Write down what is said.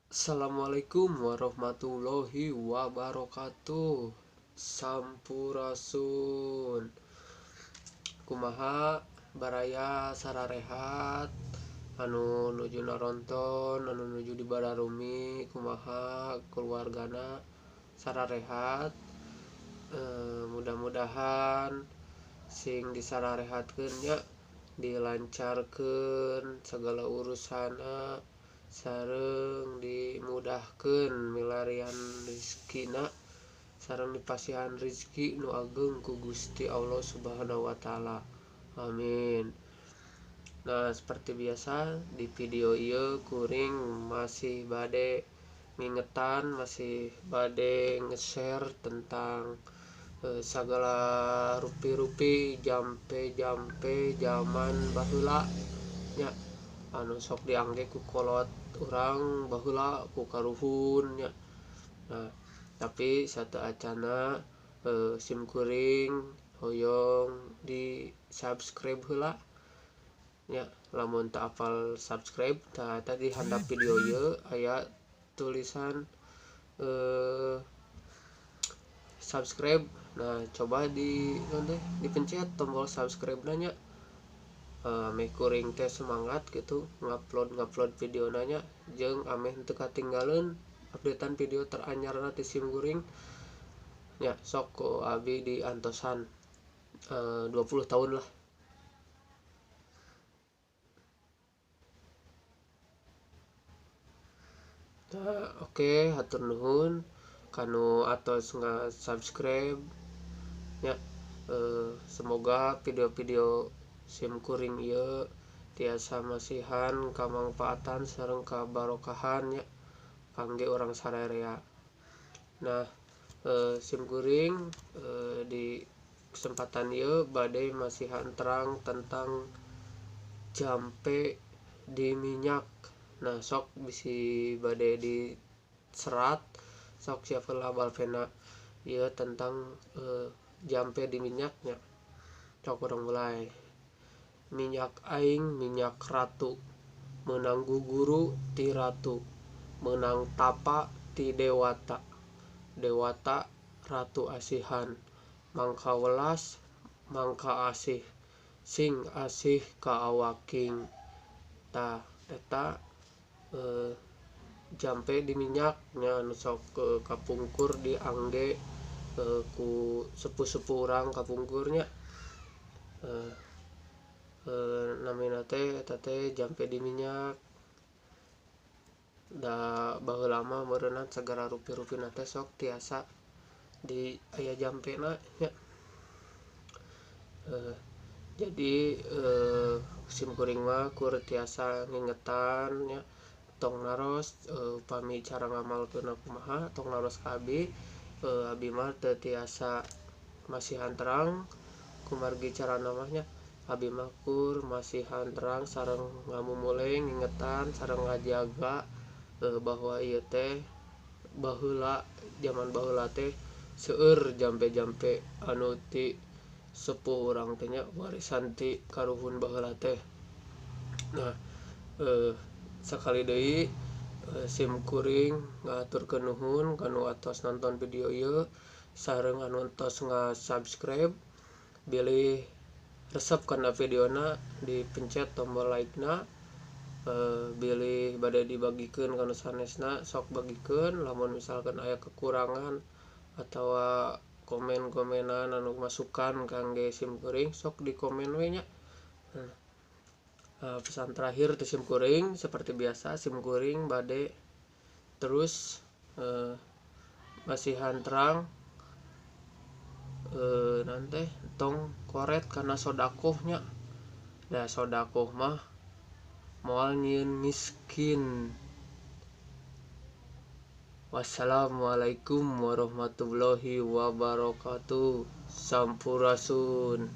Assalamualaikum warahmatullahi wabarakatuh. Sampurasun. Kumaha baraya sararehat anu nuju naronton anu nuju di Badarumi, kumaha keluargana sararehat. Mudah-mudahan sing disararehatkeun nya dilancarkeun segala urusana sareng dimudahkeun milarian rezekina sareng dipasihan rezeki nu ageng ku Gusti Allah Subhanahu wa taala. Amin. Nah, seperti biasa di video ieu kuring masih bade ngingetan, masih bade nge-share tentang sagala rupi-rupi jampe-jampe zaman baheula nya anu sok diangge ku kolot urang baheula ku karuhun nya. Nah, tapi sateacana sim kuring hoyong di subscribe heula nya, lamun teu apal subscribe tadi handap video ieu aya tulisan subscribe. Nah, coba dipencet tombol subscribe nanya. Ameh kuring teh semangat gitu ngupload video nanya jeung ameh teu katinggaleun updatean video teranyar ti sim kuring nya. Sok ku abi diantosan 20 tahun lah. Nah, oke, hatur nuhun kanu atos subscribe nya. Semoga video-video sim kuring ieu tiasa masihan kamangfaatan sareng kabarokahan nya kangge urang sararea. Nah, sim kuring di kesempatan ieu bade masihan terang tentang jampe di minyak. Nah, sok bisi bade di serat sok sia heula balpena ieu tentang jampe di minyaknya. Sok urang mulai. Minyak aing minyak ratu, meunang guguru ti ratu, meunang tapa ti dewata, dewata ratu asihan, mangka welas mangka asih, sing asih ka awaking. Tah eta jampe di minyaknya anu sok kapungkur diangge ku sepuh-sepuh urang kapungkurnya. Namina teh eta teh jampe di minyak. Da baheula mah meureunna sagala rupi-rupina teh sok tiasa di aya jampena nya. Jadi sim kuring mah kur tiasa ngingetan nya tong naros upami cara ngamalkeunna kumaha tong naros ka abi. Abi mah teu tiasa masihan terang kumargi carana mah nya. Abi mah kur masihan terang sareng ngamumuleng ngingetan sareng ngajaga bahwa ieu teh baheula zaman baheula teh seueur jampe-jampe anu ti sepuh urang teh nya warisan ti karuhun baheula teh. Nah, sakali deui sim kuring ngaturkeun nuhun kanu atos nonton video ieu sareng anu tos ngasubscribe. Bilih resep kana videona dipencet tombol like-na. Bilih bade dibagikeun kana sanesna sok bagikeun. Lamun misalkan aya kekurangan atawa komen-komenan anu masukan kangge sim kuring sok dikomen we nya. Pesan terakhir ti sim kuring seperti biasa sim kuring bade terus masihan terang nanti tong koret karena sodakoh nya. Nah, sodakoh mah moal nyieun miskin. Wassalamualaikum warahmatullahi wabarakatuh. Sampurasun.